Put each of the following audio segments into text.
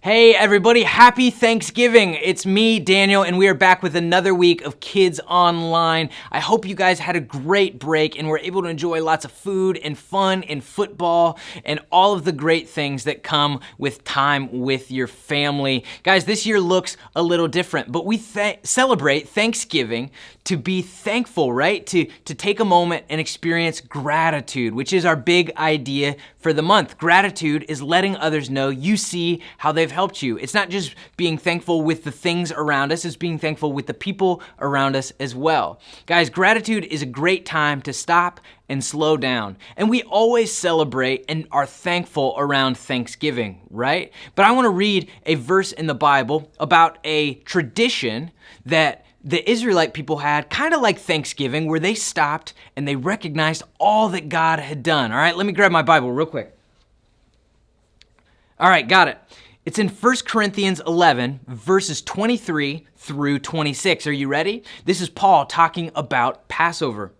Hey everybody, happy Thanksgiving. It's me, Daniel, and we are back with another week of Kids Online. I hope you guys had a great break and were able to enjoy lots of food and fun and football and all of the great things that come with time with your family. Guys, this year looks a little different, but we celebrate Thanksgiving to be thankful, right? To take a moment and experience gratitude, which is our big idea for the month. Gratitude is letting others know you see how they've helped you. It's not just being thankful with the things around us, it's being thankful with the people around us as well. Guys, gratitude is a great time to stop and slow down. And we always celebrate and are thankful around Thanksgiving, right? But I want to read a verse in the Bible about a tradition that the Israelite people had, kind of like Thanksgiving, where they stopped and they recognized all that God had done. All right, let me grab my Bible real quick. All right, got it. It's in 1 Corinthians 11, verses 23 through 26. Are you ready? This is Paul talking about Passover.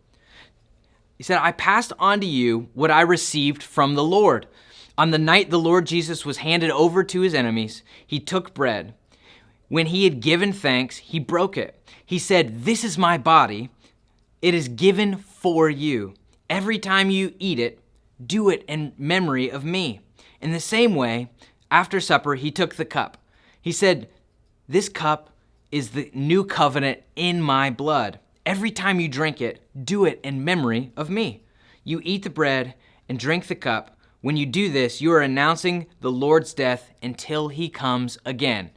He said, I passed on to you what I received from the Lord. On the night the Lord Jesus was handed over to his enemies, he took bread. When he had given thanks, he broke it. He said, this is my body. It is given for you. Every time you eat it, do it in memory of me. In the same way, after supper, he took the cup. He said, this cup is the new covenant in my blood. Every time you drink it, do it in memory of me. You eat the bread and drink the cup. When you do this, you are announcing the Lord's death until he comes again.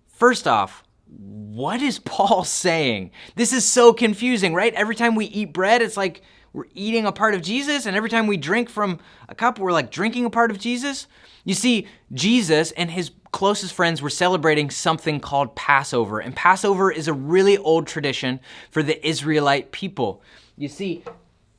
First off, what is Paul saying? This is so confusing, right? Every time we eat bread, it's like we're eating a part of Jesus, and every time we drink from a cup, we're like drinking a part of Jesus. You see, Jesus and his closest friends were celebrating something called Passover, and Passover is a really old tradition for the Israelite people. You see,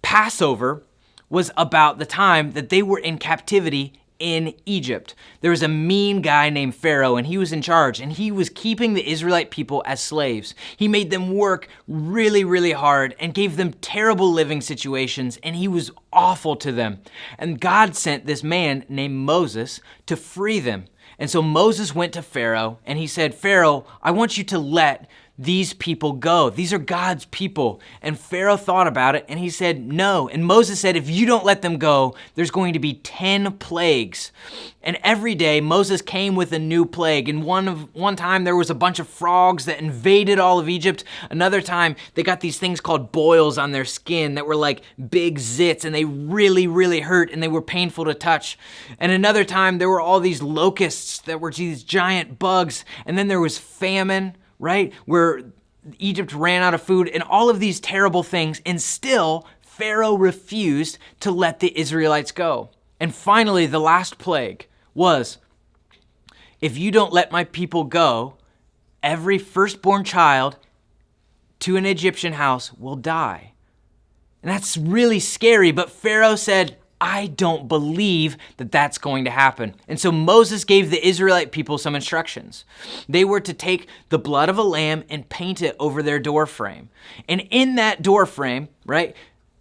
Passover was about the time that they were in captivity in Egypt. There was a mean guy named Pharaoh, and he was in charge, and he was keeping the Israelite people as slaves. He made them work really, really hard and gave them terrible living situations, and he was awful to them. And God sent this man named Moses to free them. And so Moses went to Pharaoh, and he said, Pharaoh, I want you to let these people go. These are God's people. And Pharaoh thought about it and he said, no. And Moses said, if you don't let them go, there's going to be 10 plagues. And every day Moses came with a new plague. And one time there was a bunch of frogs that invaded all of Egypt. Another time they got these things called boils on their skin that were like big zits, and they really, really hurt and they were painful to touch. And another time there were all these locusts that were these giant bugs. And then there was famine, right? Where Egypt ran out of food and all of these terrible things, and still Pharaoh refused to let the Israelites go. And finally, the last plague was, if you don't let my people go, every firstborn child to an Egyptian house will die. And that's really scary, but Pharaoh said, I don't believe that that's going to happen. And so Moses gave the Israelite people some instructions. They were to take the blood of a lamb and paint it over their door frame. And in that door frame, right,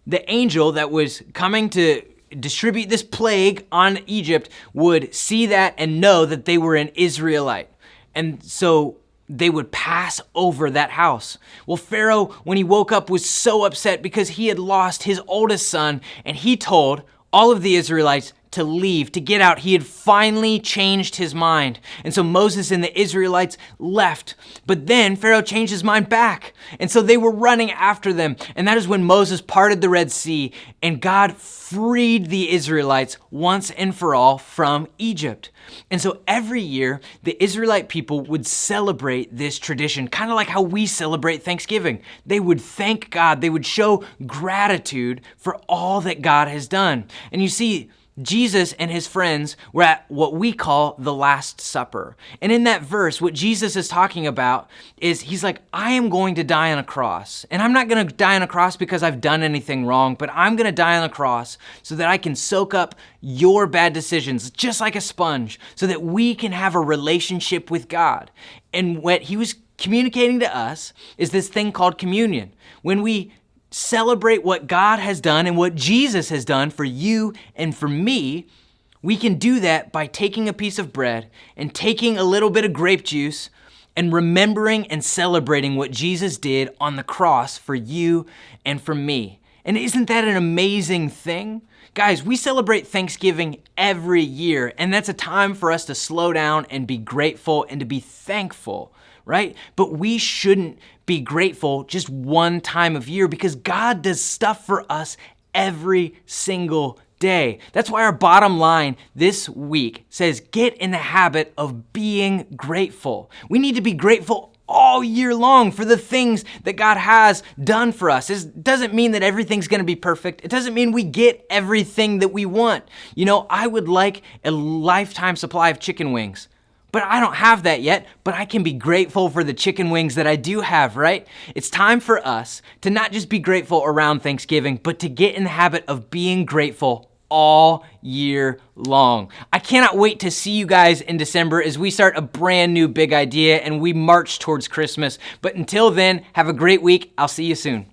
the angel that was coming to distribute this plague on Egypt would see that and know that they were an Israelite. And so they would pass over that house. Well, Pharaoh, when he woke up, was so upset because he had lost his oldest son, and he told all of the Israelites to leave, to get out. He had finally changed his mind. And so Moses and the Israelites left. But then Pharaoh changed his mind back. And so they were running after them. And that is when Moses parted the Red Sea and God freed the Israelites once and for all from Egypt. And so every year, the Israelite people would celebrate this tradition, kind of like how we celebrate Thanksgiving. They would thank God. They would show gratitude for all that God has done. And you see, Jesus and his friends were at what we call the Last Supper. And in that verse, what Jesus is talking about is he's like, I am going to die on a cross. And I'm not going to die on a cross because I've done anything wrong, but I'm going to die on a cross so that I can soak up your bad decisions just like a sponge, so that we can have a relationship with God. And what he was communicating to us is this thing called communion. When we celebrate what God has done and what Jesus has done for you and for me, We can do that by taking a piece of bread and taking a little bit of grape juice and remembering and celebrating what Jesus did on the cross for you and for me. And isn't that an amazing thing? Guys, we celebrate Thanksgiving every year, and that's a time for us to slow down and be grateful and to be thankful, right? But we shouldn't be grateful just one time of year because God does stuff for us every single day. That's why our bottom line this week says, get in the habit of being grateful. We need to be grateful all year long for the things that God has done for us. It doesn't mean that everything's going to be perfect. It doesn't mean we get everything that we want. You know, I would like a lifetime supply of chicken wings, but I don't have that yet, but I can be grateful for the chicken wings that I do have, right? It's time for us to not just be grateful around Thanksgiving, but to get in the habit of being grateful all year long. I cannot wait to see you guys in December as we start a brand new big idea and we march towards Christmas. But until then, have a great week. I'll see you soon.